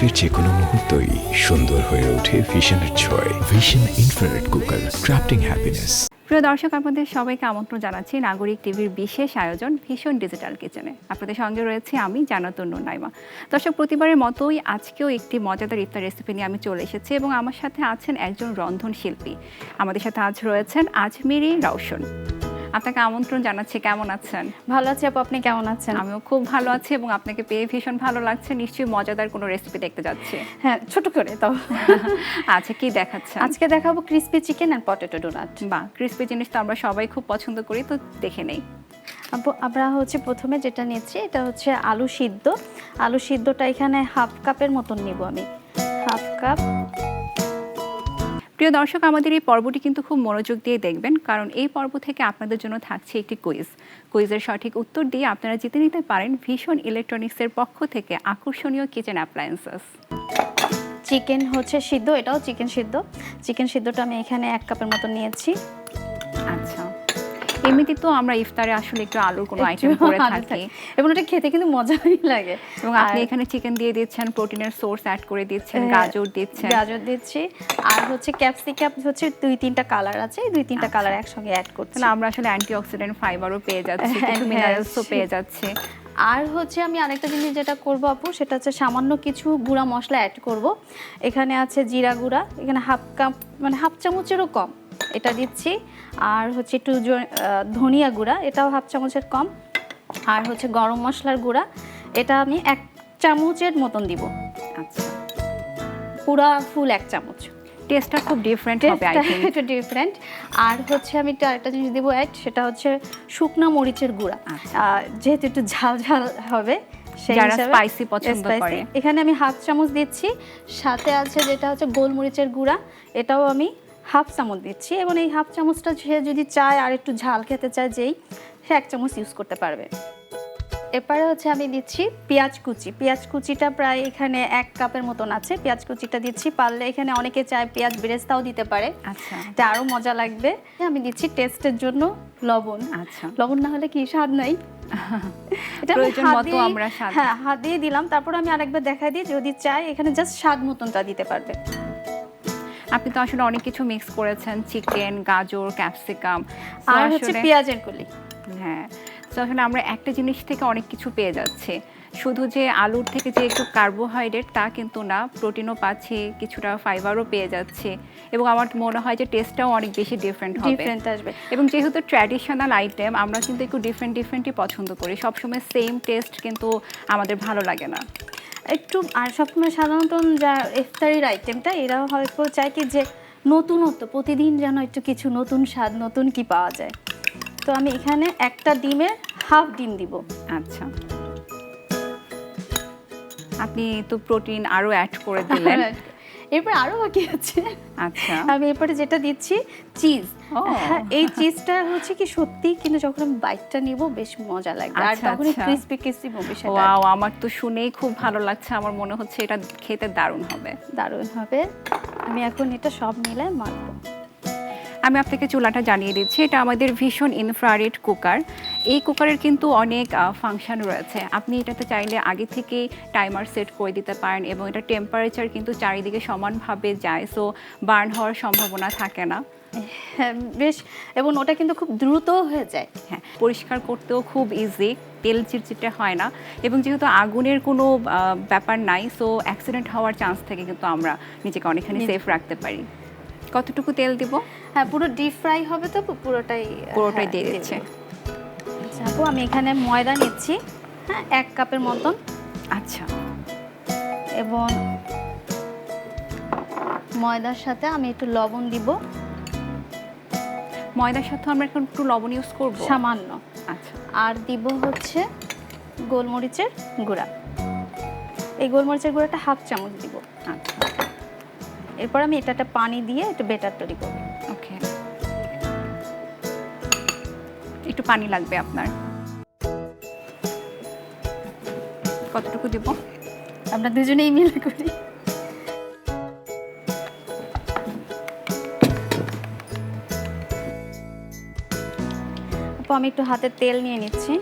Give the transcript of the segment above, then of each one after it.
লাইফের যে কোনো মুহূর্তই সুন্দর হয়ে ওঠে ভিশনের ছোঁয়ায়। Vision infrared cooker, crafting happiness. প্রিয় দর্শক, আপনাদের সবাইকে আমন্ত্রণ জানাচ্ছি নাগরিক টিভির বিশেষ আয়োজন ভীষণ ডিজিটাল কিচেনে। আপনাদের সঙ্গে রয়েছে আমি জান্নাতুন নূর নাইমা। দর্শক, প্রতিবারের মতোই আজকেও একটি মজাদার ইফতার রেসিপি নিয়ে আমি চলে এসেছি এবং আমার সাথে আছেন একজন রন্ধনশিল্পী। আমাদের সাথে আজ রয়েছেন আজমিরি রওশন। আপনাকে আমন্ত্রণ জানাচ্ছি। কেমন আছেন? ভালো আছি আপু, আপনি কেমন আছেন? আমিও খুব ভালো আছি এবং আপনাকে পেয়ে ভীষণ ভালো লাগছে। নিশ্চয়ই মজাদার কোনো রেসিপি দেখতে যাচ্ছি। হ্যাঁ, ছোট করে তো। আচ্ছা, কি দেখাচ্ছেন? আজকে দেখাবো ক্রিসপি চিকেন আর পটেটো ডোনাট। বাহ, ক্রিসপি জিনিস তো আমরা সবাই খুব পছন্দ করি, তো দেখে নেই। আপু, আমরা প্রথমে যেটা নিচ্ছি এটা হচ্ছে আলু সিদ্ধ। আলু সিদ্ধটা এখানে হাফ কাপের মতন নিব আমি, হাফ কাপ। প্রিয় দর্শক, আমাদের এই পর্বটি কিন্তু খুব মনোযোগ দিয়ে দেখবেন, কারণ এই পর্ব থেকে আপনাদের জন্য থাকছে একটি কুইজের সঠিক উত্তর দিয়ে আপনারা জিতে নিতে পারেন ভীষণ ইলেকট্রনিক্সের পক্ষ থেকে আকর্ষণীয় কিচেন অ্যাপ্লায়েন্সেস। চিকেন হচ্ছে সিদ্ধ, এটাও চিকেন সিদ্ধ। চিকেন সিদ্ধটা আমি এখানে 1 কাপের মতো নিয়েছি। আচ্ছা, এমনিতে তো আমরা ইফতারে আসলে একটু আলুর কোনো আইটেম করে থাকি এবং এটা খেতে কিন্তু মজাই লাগে। এবং আপনি এখানে চিকেন দিয়ে দিচ্ছেন, প্রোটিনের সোর্স অ্যাড করে দিচ্ছেন, গাজর দিচ্ছি, আর হচ্ছে ক্যাপসিকাম হচ্ছে 2-3টা কালার আছে, 2-3টা কালার একসঙ্গে অ্যাড করছি। তাহলে আমরা আসলে অ্যান্টিঅক্সিডেন্ট ফাইবারও পেয়ে যাচ্ছি, কিছু মিনারেলসও পেয়ে যাচ্ছে। আর হচ্ছে আমি আরেকটা জিনিস যেটা করব আপু, সেটা হচ্ছে সামান্য কিছু গুঁড়া মশলা অ্যাড করব। এখানে আছে জিরা গুঁড়া, এখানে হাফ কাপ মানে হাফ চামচেরও কম এটা দিচ্ছি। আর হচ্ছে একটু ধনিয়া গুঁড়া, এটাও হাফ চামচের কম। আর হচ্ছে গরম মশলার গুঁড়া, এটা আমি 1 চামচের মতন দিব। আচ্ছা, পুরা ফুল 1 চামচ। টেস্টটা খুব ডিফারেন্ট হবে, আই থিংক একটু ডিফারেন্ট। আর হচ্ছে আমি আরেকটা জিনিস দিব অ্যাড, সেটা হচ্ছে শুকনো মরিচের গুঁড়া। যেহেতু একটু ঝাল ঝাল হবে, যারা স্পাইসি পছন্দ করে, এখানে আমি হাফ চামচ দিচ্ছি। সাথে আছে যেটা হচ্ছে গোলমরিচের গুঁড়া, এটাও আমি হাফ চামচ দিচ্ছি। এবং এই হাফ চামচটা সে যদি চায় আর একটু ঝাল খেতে চায় সে 1 চামচ ইউজ করতে পারবে। এরপরে হচ্ছে আমি দিচ্ছি পেঁয়াজ কুচি। পেঁয়াজ কুচিটা প্রায় এখানে 1 কাপের মতন আছে। পেঁয়াজ কুচিটা দিচ্ছি। পারলে এখানে অনেকে চায় পেঁয়াজ বেরেস্তাও দিতে পারে, আচ্ছা, এটা আরও মজা লাগবে। আমি দিচ্ছি টেস্টের জন্য লবণ। আচ্ছা, লবণ না হলে কি স্বাদ নাই। এটা প্রয়োজন মতো আমরা হাত দিয়ে দিলাম। তারপর আমি আরেকবার দেখাই দিই, যদি চাই এখানে জাস্ট স্বাদ মতনটা দিতে পারবে। আপনি তো আসলে অনেক কিছু মিক্স করেছেন, চিকেন, গাজর, ক্যাপসিকাম আর হচ্ছে পেঁয়াজের কলি। হ্যাঁ, তো আসলে আমরা একটা জিনিস থেকে অনেক কিছু পেয়ে যাচ্ছে। শুধু যে আলুর থেকে যে একটু কার্বোহাইড্রেট তা কিন্তু না, প্রোটিনও পাচ্ছি, কিছুটা ফাইবারও পেয়ে যাচ্ছে এবং আমার মনে হয় যে টেস্টটাও অনেক বেশি ডিফারেন্ট আসবে। এবং যেহেতু ট্র্যাডিশনাল আইটেম, আমরা কিন্তু একটু ডিফারেন্টই পছন্দ করি। সবসময় সেম টেস্ট কিন্তু আমাদের ভালো লাগে না একটু। আর সবসময় সাধারণত যা ইফতারির আইটেমটা, এরা হয়তো চায় কি যে নতুনত্ব, প্রতিদিন যেন একটু কিছু নতুন স্বাদ, নতুন কি পাওয়া যায়। তো আমি এখানে একটা ডিমের হাফ ডিম দিব। আচ্ছা, আপনি তো প্রোটিন আরও অ্যাড করে দিলেন। এরপর আরও বাকি আছে। আচ্ছা, আমি এরপরে যেটা দিচ্ছি চিজ। এই চিজটা হচ্ছে কি সত্যি, কিন্তু যখন আমি বাইটটা নিব বেশ মজা লাগবে, আর তখন ক্রিসপি ক্রিসপি হবে সেটা। ওয়াও, আমার তো শুনেই খুব ভালো লাগছে। আমার মনে হচ্ছে এটা খেতে দারুণ হবে। আমি এখন এটা সব মিলে মাখবো। আমি আপনাকে চুলাটা জানিয়ে দিচ্ছি, এটা আমাদের ভীষণ ইনফ্রারেড কুকার। এই কুকারের কিন্তু অনেক ফাংশন রয়েছে। আপনি এটাতে চাইলে আগে থেকে টাইমার সেট করে দিতে পারেন এবং এটা টেম্পারেচার কিন্তু চারিদিকে সমানভাবে যায়, সো বার্ন হওয়ার সম্ভাবনা থাকে না। হ্যাঁ, বেশ। এবং ওটা কিন্তু খুব দ্রুত হয়ে যায়। হ্যাঁ, পরিষ্কার করতেও খুব ইজি, তেল চিটচিটে হয় না এবং যেহেতু আগুনের কোনো ব্যাপার নাই, সো অ্যাক্সিডেন্ট হওয়ার চান্স থেকে কিন্তু আমরা নিজেকে অনেকখানি সেফ রাখতে পারি। কতটুকু তেল দিব? হ্যাঁ, পুরো ডিপ ফ্রাই হবে তো পুরোটাই দিয়ে দিচ্ছে। আচ্ছা আপু, আমি এখানে ময়দা নিচ্ছি, হ্যাঁ, 1 কাপের মতন। আচ্ছা, এবং ময়দার সাথে আমি একটু লবণ দিব। ময়দার সাথে আমরা এখন একটু লবণ ইউজ করব সামান্য। আচ্ছা, আর দিব হচ্ছে গোলমরিচের গুঁড়া। এই গোলমরিচের গুঁড়াটা হাফ চামচ দিব। আচ্ছা, এরপর আমি এটাতে পানি দিয়ে একটু বেটার তৈরি করব। ওকে, একটু পানি লাগবে আপনার। কতটুকু দিব? আমরা দুজনেই মিলে করি। আমি একটু হাতে তেল নিয়ে নিচ্ছি।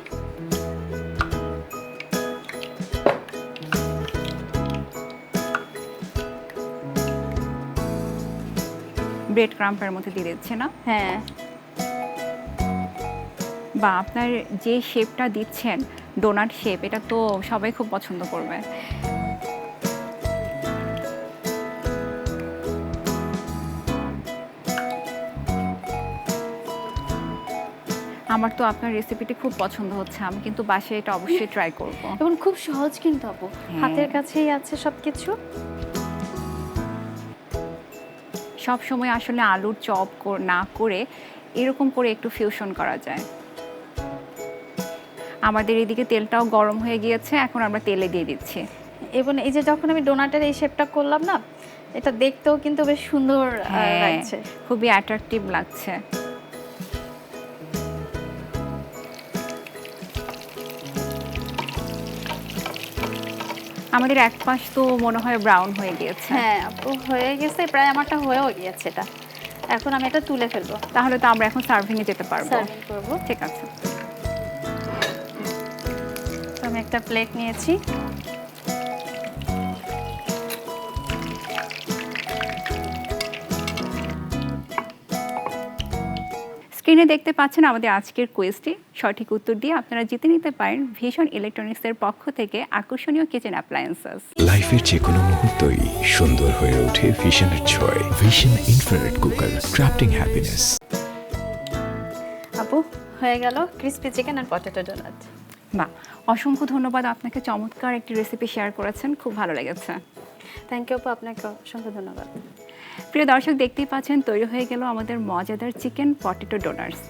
ব্রেড ক্রাম্পের মধ্যে দিয়ে দিচ্ছে না? হ্যাঁ, বা আপনার যে শেপটা দিচ্ছেন ডোনাট শেপ, এটা তো সবাই খুব পছন্দ করবে। আমার তো আপনার রেসিপিটি খুব পছন্দ হচ্ছে, আমি কিন্তু বাসায় এটা অবশ্যই ট্রাই করব। এবং খুব সহজ কিন্তু আপু, হ্যাঁ। হাতের কাছেই আছে সবকিছু। সব সময় আসলে আলুর চপ না করে এরকম করে একটু ফিউশন করা যায়। আমাদের এদিকে তেলটাও গরম হয়ে গিয়েছে, এখন আমরা তেলে দিয়ে দিচ্ছি। এবং এই যে যখন আমি ডোনাটের এই শেপটা করলাম না, এটা দেখতেও কিন্তু বেশ সুন্দর হ্যাঁ, লাগছে। খুবই অ্যাট্রাকটিভ লাগছে। আমাদের এক পাশ তো মনে হয় ব্রাউন হয়ে গিয়েছে। হ্যাঁ আপু, হয়ে গেছে প্রায়, আমারটা হয়েও গিয়েছে এটা। এখন আমি এটা তুলে ফেলবো, তাহলে তো আমরা এখন সার্ভিং এ যেতে পারবো। সার্ভিং করবো। ঠিক আছে। তো আমি একটা প্লেট নিয়েছি। স্ক্রিনে দেখতে পাচ্ছেন আমাদের আজকের কুইজটি। সঠিক উত্তর দিয়ে আপনারা জিতে নিতে পারেন ভিশন ইলেকট্রনিক্সের পক্ষ থেকে আকর্ষণীয় কিচেন অ্যাপ্লায়েন্সেস। লাইফের যে কোনো মুহূর্তই সুন্দর হয়ে ওঠে ভিশনের ছোঁয়ায়। Vision infrared cooker, crafting happiness. আপু, হয়ে গেল ক্রিসপি চিকেন আর পটেটো ডোনাট। বাহ, অসংখ্য ধন্যবাদ আপনাকে, চমৎকার একটি রেসিপি শেয়ার করেছেন, খুব ভালো লেগেছে। থ্যাংক ইউ আপু, আপনাকে অসংখ্য ধন্যবাদ। প্রিয় দর্শক, দেখতেই পাচ্ছেন তৈরি হয়ে গেল আমাদের মজাদার চিকেন পটেটো ডোনাটস।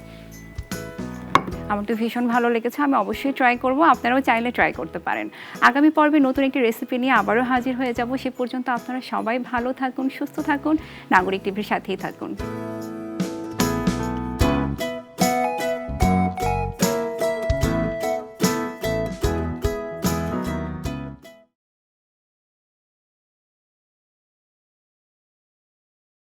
আমার তো ভীষণ ভালো লেগেছে, আমি অবশ্যই ট্রাই করব, আপনারাও চাইলে ট্রাই করতে পারেন। আগামী পর্বে নতুন একটি রেসিপি নিয়ে আবারও হাজির হয়ে যাব। সে পর্যন্ত আপনারা সবাই ভালো থাকুন, সুস্থ থাকুন, নাগরিক টিভির সাথেই থাকুন।